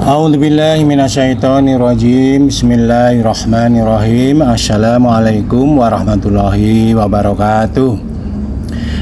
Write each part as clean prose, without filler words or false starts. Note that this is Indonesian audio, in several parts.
A'udzubillahi minasyaitonirrajim. Bismillahirrahmanirrahim. Assalamualaikum warahmatullahi wabarakatuh.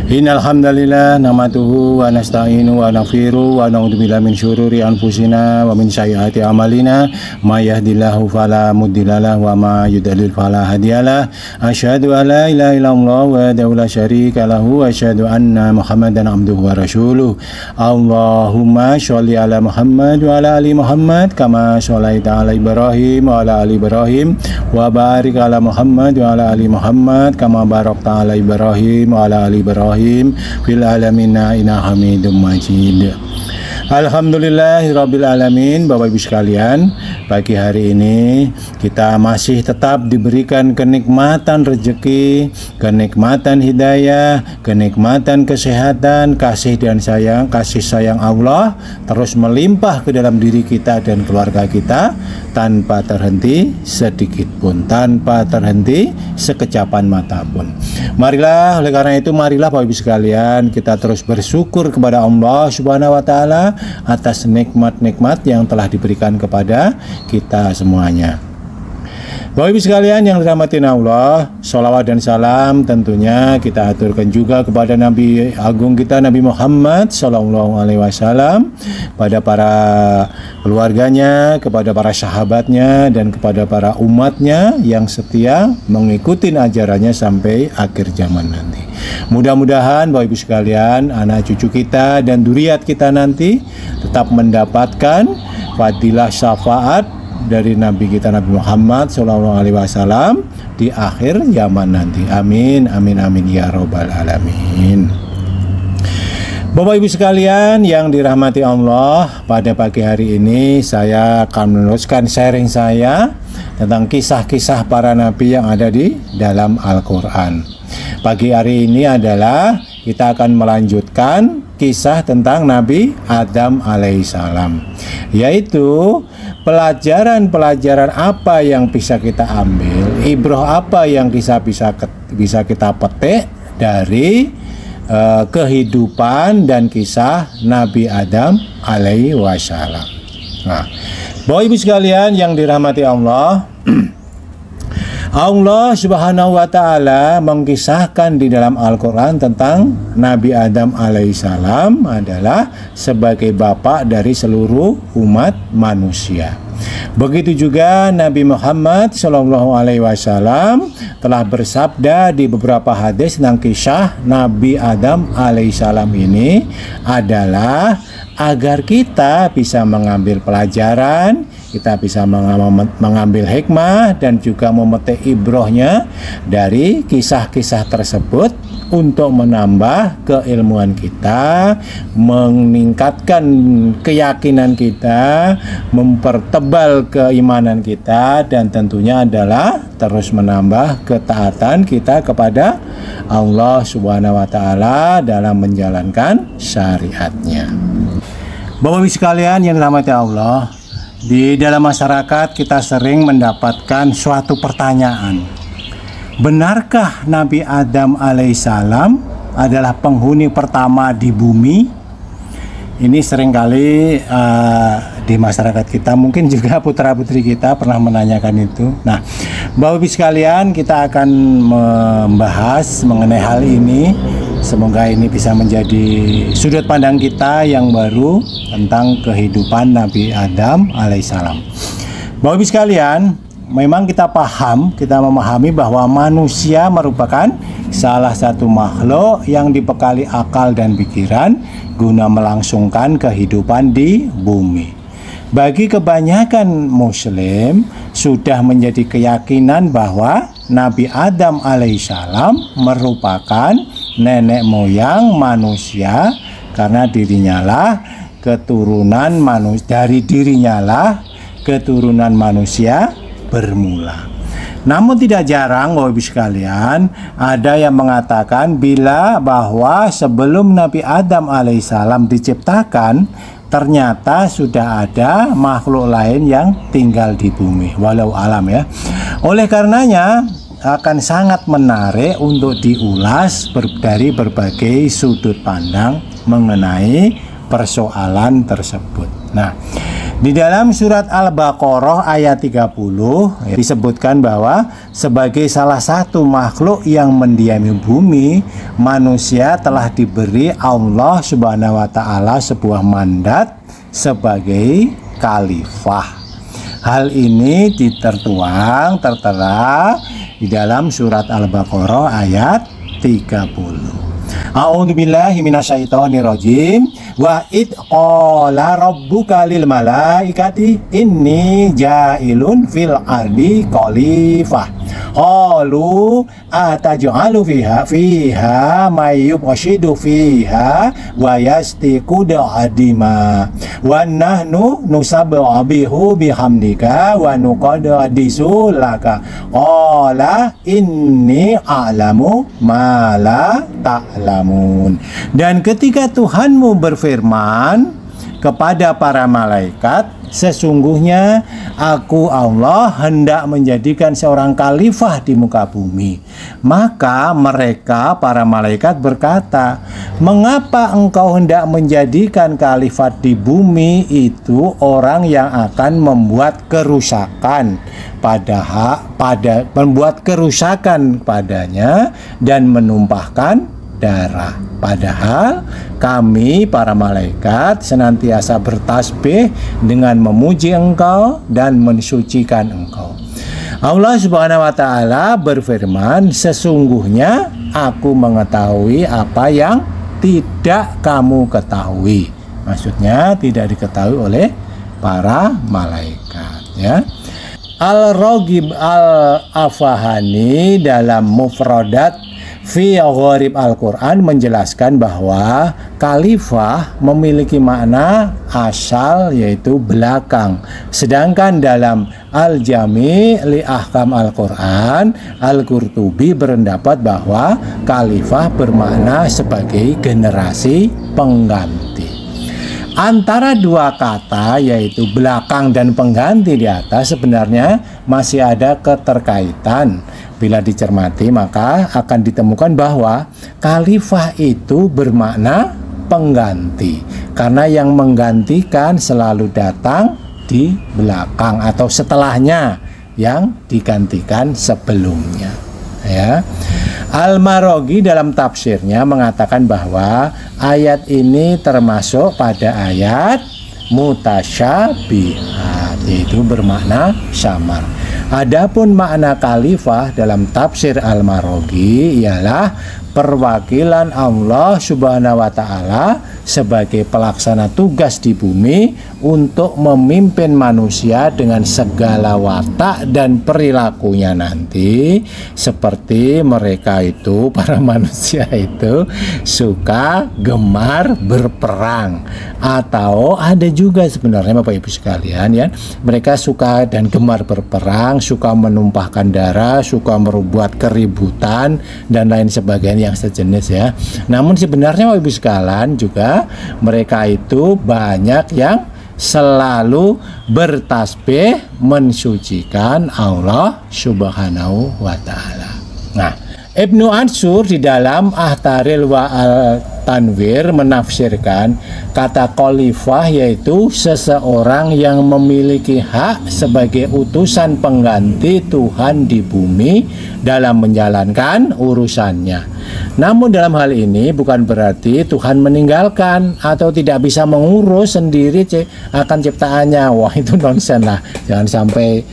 Innal hamdalillah nahmaduhu wa nasta'inu wa naghfiru wa na'udzubillahi min syururi anfusina wa min sayyiati a'malina may yahdihillahu fala mudhillalah wa may yudhlil fala hadiyalah. Asyhadu an la ilaha illallah wahdahu la syarika lahu wa asyhadu anna Muhammadan abduhu wa rasuluh. Allahumma sholli ala Muhammad wa ala ali Muhammad kama sholaita ala Ibrahim wa ala ali Ibrahim wa barik ala Muhammad wa ala ali Muhammad kama barakta ala Ibrahim wa ala ali Ibrahim fil alamina inna hamidum majid. Alhamdulillahirabbil alamin. Bapak Ibu sekalian, pagi hari ini kita masih tetap diberikan kenikmatan rezeki, kenikmatan hidayah, kenikmatan kesehatan, kasih sayang Allah terus melimpah ke dalam diri kita dan keluarga kita tanpa terhenti sedikit pun, tanpa terhenti sekejapan mata pun. Marilah, oleh karena itu marilah Bapak Ibu sekalian, kita terus bersyukur kepada Allah Subhanahu wa taala atas nikmat-nikmat yang telah diberikan kepada kita semuanya. Bapak Ibu sekalian yang dirahmati Allah, sholawat dan salam tentunya kita aturkan juga kepada Nabi Agung kita Nabi Muhammad Sallallahu Alaihi Wasallam, pada para keluarganya, kepada para sahabatnya, dan kepada para umatnya yang setia mengikuti ajarannya sampai akhir zaman nanti. Mudah-mudahan Bapak Ibu sekalian, anak cucu kita dan dzurriyyat kita nanti tetap mendapatkan fadilah syafaat dari Nabi kita Nabi Muhammad Sallallahu Alaihi Wasallam di akhir zaman nanti. Amin, amin, amin ya robbal alamin. Bapak Ibu sekalian yang dirahmati Allah, pada pagi hari ini saya akan meneruskan sharing saya tentang kisah-kisah para nabi yang ada di dalam Al-Quran. Pagi hari ini adalah kita akan melanjutkan kisah tentang Nabi Adam alaihissalam, yaitu pelajaran-pelajaran apa yang bisa kita ambil, ibrah apa yang bisa kita petik dari kehidupan dan kisah Nabi Adam alaihi wasallam. Nah, Bapak Ibu sekalian yang dirahmati Allah, Allah Subhanahu wa taala mengkisahkan di dalam Al-Qur'an tentang Nabi Adam alaihissalam adalah sebagai bapak dari seluruh umat manusia. Begitu juga Nabi Muhammad Sallallahu Alaihi Wasallam telah bersabda di beberapa hadis tentang kisah Nabi Adam alaihissalam ini adalah agar kita bisa mengambil pelajaran, kita bisa mengambil hikmah dan juga memetik ibrahnya dari kisah-kisah tersebut untuk menambah keilmuan kita, meningkatkan keyakinan kita, mempertebal keimanan kita, dan tentunya adalah terus menambah ketaatan kita kepada Allah Subhanahu wa taala dalam menjalankan syariatnya. Bapak Ibu sekalian yang dirahmati Allah, di dalam masyarakat kita sering mendapatkan suatu pertanyaan. Benarkah Nabi Adam alaihissalam adalah penghuni pertama di bumi? Ini seringkali di masyarakat kita, mungkin juga putra-putri kita pernah menanyakan itu. Nah, Bapak Ibu sekalian, kita akan membahas mengenai hal ini. Semoga ini bisa menjadi sudut pandang kita yang baru tentang kehidupan Nabi Adam alaihissalam. Bapak Ibu sekalian, memang kita memahami bahwa manusia merupakan salah satu makhluk yang dibekali akal dan pikiran guna melangsungkan kehidupan di bumi. Bagi kebanyakan muslim sudah menjadi keyakinan bahwa Nabi Adam alaihissalam merupakan nenek moyang manusia, karena dari dirinya lah keturunan manusia bermula. Namun tidak jarang Bapak Ibu sekalian, ada yang mengatakan bahwa sebelum Nabi Adam alaihissalam diciptakan, ternyata sudah ada makhluk lain yang tinggal di bumi. Walau alam ya. Oleh karenanya akan sangat menarik untuk diulas dari berbagai sudut pandang mengenai persoalan tersebut. Nah, di dalam surat Al-Baqarah ayat 30 disebutkan bahwa sebagai salah satu makhluk yang mendiami bumi, manusia telah diberi Allah Subhanahu wa taala sebuah mandat sebagai khalifah. Hal ini tertera di dalam surat Al-Baqarah ayat 30. A'udzubillahi minasyaitonirrajim. Wa id qala rabbuka lil malaikati inni ja'ilun fil ardi khalifah. Qalu ataj'alu fiha may yufsidu fiha wa yasfiku dima wa nahnu nusabbihu bihamdika wa nuqaddisu laka qala inni a'lamu ma la ta'lamun. Dan ketika Tuhanmu berfirman kepada para malaikat, sesungguhnya aku Allah hendak menjadikan seorang khalifah di muka bumi. Maka mereka para malaikat berkata, mengapa engkau hendak menjadikan khalifat di bumi itu orang yang akan membuat kerusakan membuat kerusakan padanya dan menumpahkan darah. Padahal kami para malaikat senantiasa bertasbih dengan memuji engkau dan mensucikan engkau. Allah Subhanahu wa taala berfirman, sesungguhnya aku mengetahui apa yang tidak kamu ketahui. Maksudnya tidak diketahui oleh para malaikat, ya. Al-Raghib Al-Afahani dalam Mufradat fi Gharib Al-Quran menjelaskan bahwa khalifah memiliki makna asal yaitu belakang. Sedangkan dalam Al-Jami' li Ahkam Al-Quran, Al-Qurtubi berpendapat bahwa khalifah bermakna sebagai generasi pengganti. Antara dua kata yaitu belakang dan pengganti di atas sebenarnya masih ada keterkaitan. Bila dicermati maka akan ditemukan bahwa khalifah itu bermakna pengganti, karena yang menggantikan selalu datang di belakang atau setelahnya yang digantikan sebelumnya, ya. Al-Maraghi dalam tafsirnya mengatakan bahwa ayat ini termasuk pada ayat mutasyabihat, yaitu bermakna samar. Adapun makna khalifah dalam tafsir Al-Maraghi ialah perwakilan Allah Subhanahu wa taala sebagai pelaksana tugas di bumi untuk memimpin manusia dengan segala watak dan perilakunya nanti, seperti mereka itu, para manusia itu suka gemar berperang, atau ada juga sebenarnya Bapak Ibu sekalian, ya, mereka suka dan gemar berperang, suka menumpahkan darah, suka membuat keributan dan lain sebagainya yang sejenis, ya. Namun sebenarnya Bapak Ibu sekalian juga mereka itu banyak yang selalu bertasbih mensucikan Allah Subhanahu wa taala. Nah, Ibnu Ansur di dalam Ahtaril wa Al-Tanwir menafsirkan kata khalifah yaitu seseorang yang memiliki hak sebagai utusan pengganti Tuhan di bumi dalam menjalankan urusannya. Namun dalam hal ini bukan berarti Tuhan meninggalkan atau tidak bisa mengurus sendiri akan ciptaannya. Wah, itu nonsen lah. Jangan sampai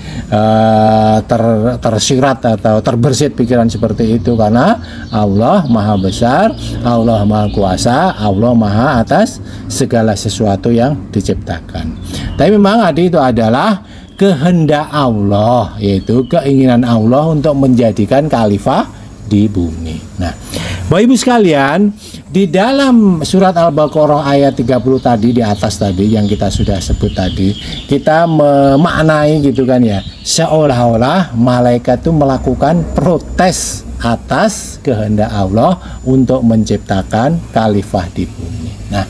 tersirat atau terbersit pikiran seperti itu, karena Allah Maha Besar, Allah Maha Kuasa, Allah Maha atas segala sesuatu yang diciptakan. Tapi memang itu adalah kehendak Allah, yaitu keinginan Allah untuk menjadikan khalifah di bumi. Nah, Bapak Ibu sekalian, di dalam surat Al-Baqarah ayat 30 tadi di atas tadi yang kita sudah sebut tadi, kita memaknai gitu kan, ya, seolah-olah malaikat itu melakukan protes atas kehendak Allah untuk menciptakan khalifah di bumi. Nah,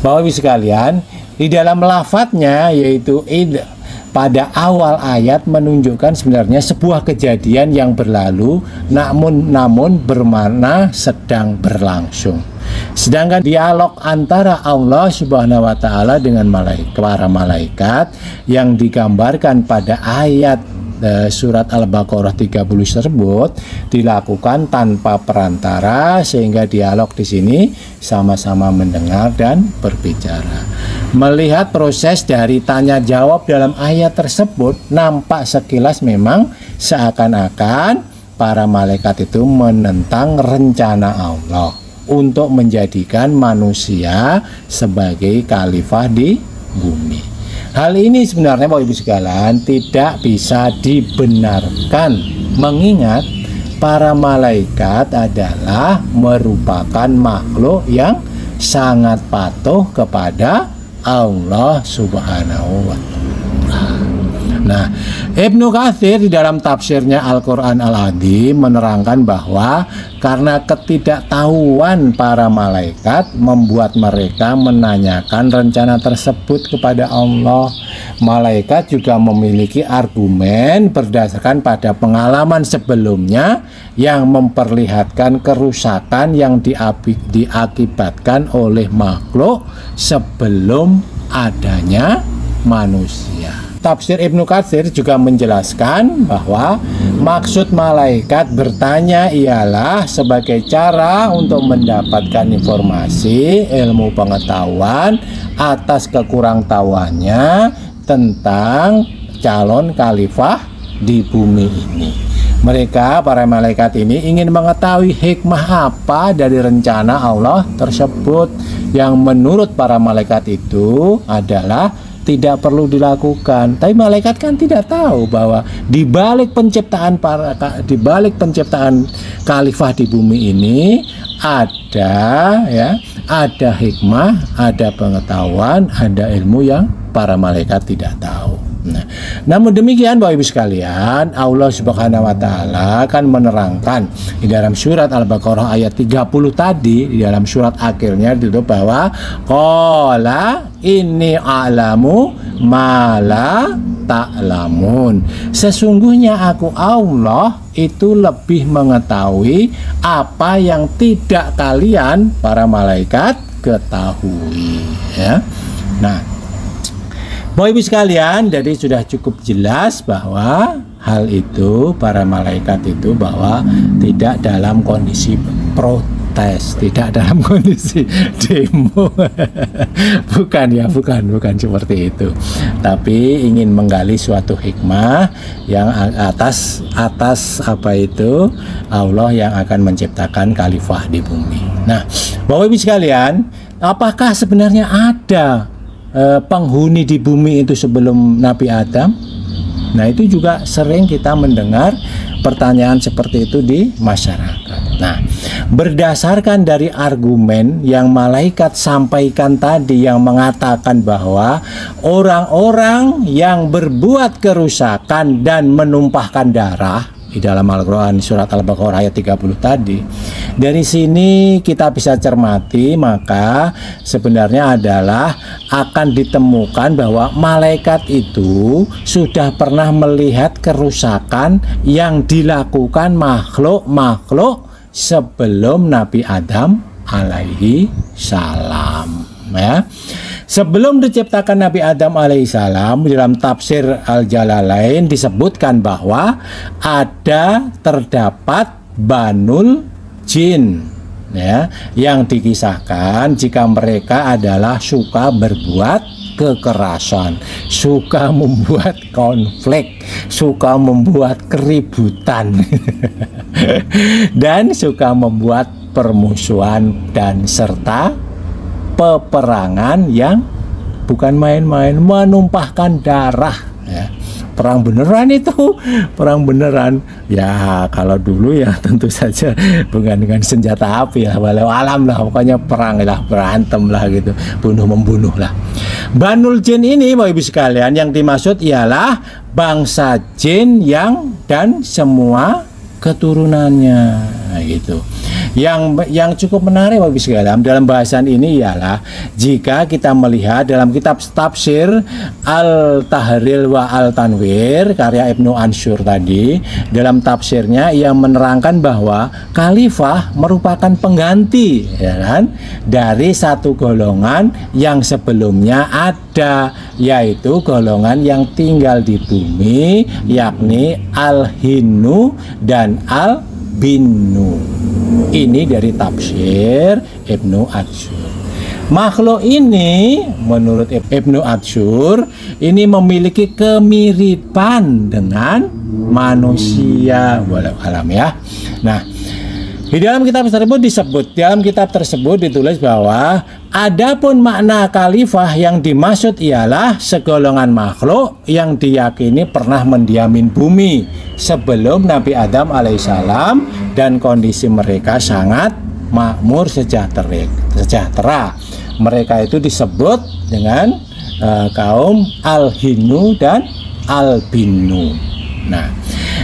Bapak Ibu sekalian, di dalam lafadznya yaitu id pada awal ayat menunjukkan sebenarnya sebuah kejadian yang berlalu namun bermakna sedang berlangsung. Sedangkan dialog antara Allah Subhanahu wa taala dengan para malaikat yang digambarkan pada ayat surat Al-Baqarah 30 tersebut dilakukan tanpa perantara, sehingga dialog di sini sama-sama mendengar dan berbicara. Melihat proses dari tanya jawab dalam ayat tersebut, nampak sekilas memang seakan-akan para malaikat itu menentang rencana Allah untuk menjadikan manusia sebagai khalifah di bumi. Hal ini sebenarnya Bapak Ibu sekalian tidak bisa dibenarkan, mengingat para malaikat adalah merupakan makhluk yang sangat patuh kepada Allah Subhanahu wa Ta'ala. Nah, Ibnu Katsir di dalam tafsirnya Al-Quran Al-Azim menerangkan bahwa karena ketidaktahuan para malaikat membuat mereka menanyakan rencana tersebut kepada Allah. Malaikat juga memiliki argumen berdasarkan pada pengalaman sebelumnya yang memperlihatkan kerusakan yang diakibatkan oleh makhluk sebelum adanya manusia. Tafsir Ibnu Katsir juga menjelaskan bahwa maksud malaikat bertanya ialah sebagai cara untuk mendapatkan informasi, ilmu pengetahuan atas kekurangtahuannya tentang calon khalifah di bumi ini. Mereka, para malaikat ini ingin mengetahui hikmah apa dari rencana Allah tersebut, yang menurut para malaikat itu adalah tidak perlu dilakukan. Tapi malaikat kan tidak tahu bahwa di balik penciptaan khalifah di bumi ini ada hikmah, ada pengetahuan, ada ilmu yang para malaikat tidak tahu. Nah, namun demikian Bapak Ibu sekalian, Allah Subhanahu wa taala akan menerangkan di dalam surat Al-Baqarah ayat 30 tadi, di dalam surat akhirnya itu bahwa qala inni a'lamu ma la ta'lamun. Sesungguhnya aku Allah itu lebih mengetahui apa yang tidak kalian para malaikat ketahui, ya. Nah, Bapak Ibu sekalian, jadi sudah cukup jelas bahwa hal itu para malaikat itu bahwa tidak dalam kondisi protes, tidak dalam kondisi demo. bukan seperti itu. Tapi ingin menggali suatu hikmah yang atas apa itu Allah yang akan menciptakan khalifah di bumi. Nah, Bapak Ibu sekalian, apakah sebenarnya ada penghuni di bumi itu sebelum Nabi Adam? Nah, itu juga sering kita mendengar pertanyaan seperti itu di masyarakat. Nah, berdasarkan dari argumen yang malaikat sampaikan tadi yang mengatakan bahwa orang-orang yang berbuat kerusakan dan menumpahkan darah di dalam Al-Quran surat Al-Baqarah ayat 30 tadi, dari sini kita bisa cermati, maka sebenarnya adalah akan ditemukan bahwa malaikat itu sudah pernah melihat kerusakan yang dilakukan makhluk-makhluk sebelum Nabi Adam alaihi salam, ya. Sebelum diciptakan Nabi Adam alaihissalam, dalam tafsir Al-Jalalain disebutkan bahwa terdapat Banul Jin, ya, yang dikisahkan jika mereka adalah suka berbuat kekerasan, suka membuat konflik, suka membuat keributan dan suka membuat permusuhan dan serta peperangan yang bukan main-main, menumpahkan darah, ya. Perang beneran itu, perang beneran. Ya, kalau dulu ya tentu saja bukan dengan senjata api ya, walau alam lah, pokoknya perang lah, berantem lah gitu, bunuh-membunuh lah. Banul Jin ini Bapak Ibu sekalian yang dimaksud ialah bangsa jin yang dan semua keturunannya. Nah, gitu. Yang cukup menarik Bapak Ibu sekalian dalam bahasan ini ialah jika kita melihat dalam kitab tafsir Al-Tahrir wa Al-Tanwir karya Ibnu Ansyur tadi, dalam tafsirnya ia menerangkan bahwa khalifah merupakan pengganti, ya kan, dari satu golongan yang sebelumnya ada, yaitu golongan yang tinggal di bumi, yakni Al-Hinnu dan Al-Binnu. Ini dari tafsir Ibnu Ansyur. Makhluk ini menurut Ibnu Ansyur ini memiliki kemiripan dengan manusia, walau alam ya. Nah, di dalam kitab tersebut ditulis bahwa adapun makna khalifah yang dimaksud ialah segolongan makhluk yang diyakini pernah mendiami bumi sebelum Nabi Adam alaihissalam dan kondisi mereka sangat makmur sejahtera. Mereka itu disebut dengan kaum Al-Hinnu dan Al-Binnu. Nah,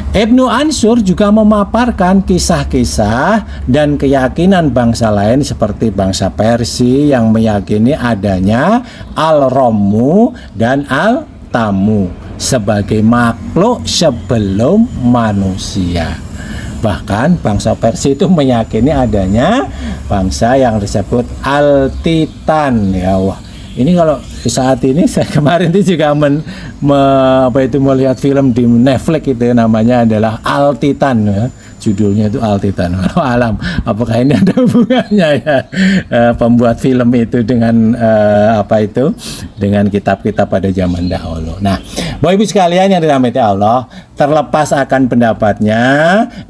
Ibnu Ansyur juga memaparkan kisah-kisah dan keyakinan bangsa lain seperti bangsa Persia yang meyakini adanya Al-Rommu dan Al-Tamu sebagai makhluk sebelum manusia. Bahkan bangsa Persia itu meyakini adanya bangsa yang disebut Al-Titan, ya. Wah, ini kalau saat ini saya kemarin itu juga melihat film di Netflix itu namanya adalah Al-Titan, ya. Judulnya itu Al-Titan. Alam, apakah ini ada hubungannya ya pembuat film itu dengan dengan kitab-kitab pada zaman dahulu. Nah, Bapak Ibu sekalian yang dirahmati Allah, terlepas akan pendapatnya,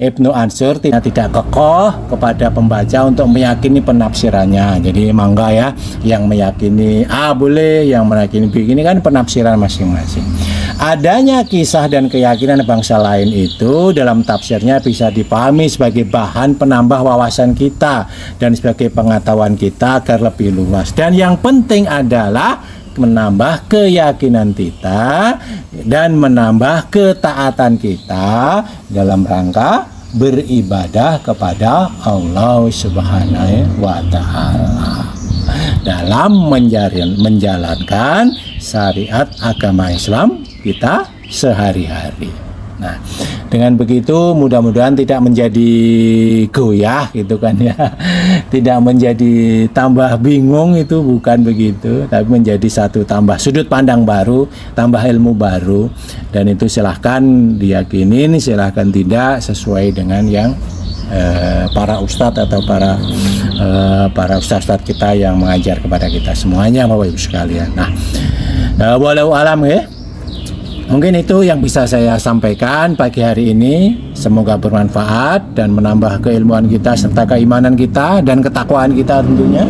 Ibnu Ansyur tidak kokoh kepada pembaca untuk meyakini penafsirannya. Jadi mangga ya, yang meyakini A boleh, yang meyakini B, ini kan penafsiran masing-masing. Adanya kisah dan keyakinan bangsa lain itu dalam tafsirnya bisa dipahami sebagai bahan penambah wawasan kita dan sebagai pengetahuan kita agar lebih luas. Dan yang penting adalah menambah keyakinan kita dan menambah ketaatan kita dalam rangka beribadah kepada Allah Subhanahu wa Ta'ala dalam menjalankan syariat agama Islam kita sehari-hari. Nah, dengan begitu mudah-mudahan tidak menjadi goyah gitu kan ya, tidak menjadi tambah bingung, itu bukan begitu, tapi menjadi satu tambah sudut pandang baru, tambah ilmu baru, dan itu silahkan diyakinin, silahkan tidak sesuai dengan yang para ustadz atau para ustadz kita yang mengajar kepada kita semuanya, Bapak Ibu sekalian. Nah, walau alam ya. Mungkin itu yang bisa saya sampaikan pagi hari ini. Semoga bermanfaat dan menambah keilmuan kita serta keimanan kita dan ketakwaan kita tentunya.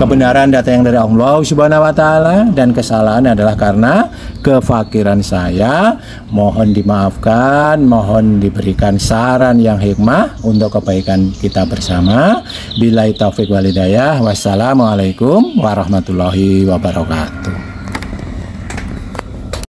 Kebenaran datang dari Allah Subhanahu wa Ta'ala dan kesalahan adalah karena kefakiran saya. Mohon dimaafkan, mohon diberikan saran yang hikmah untuk kebaikan kita bersama. Billahi taufiq wal hidayah. Wassalamualaikum warahmatullahi wabarakatuh.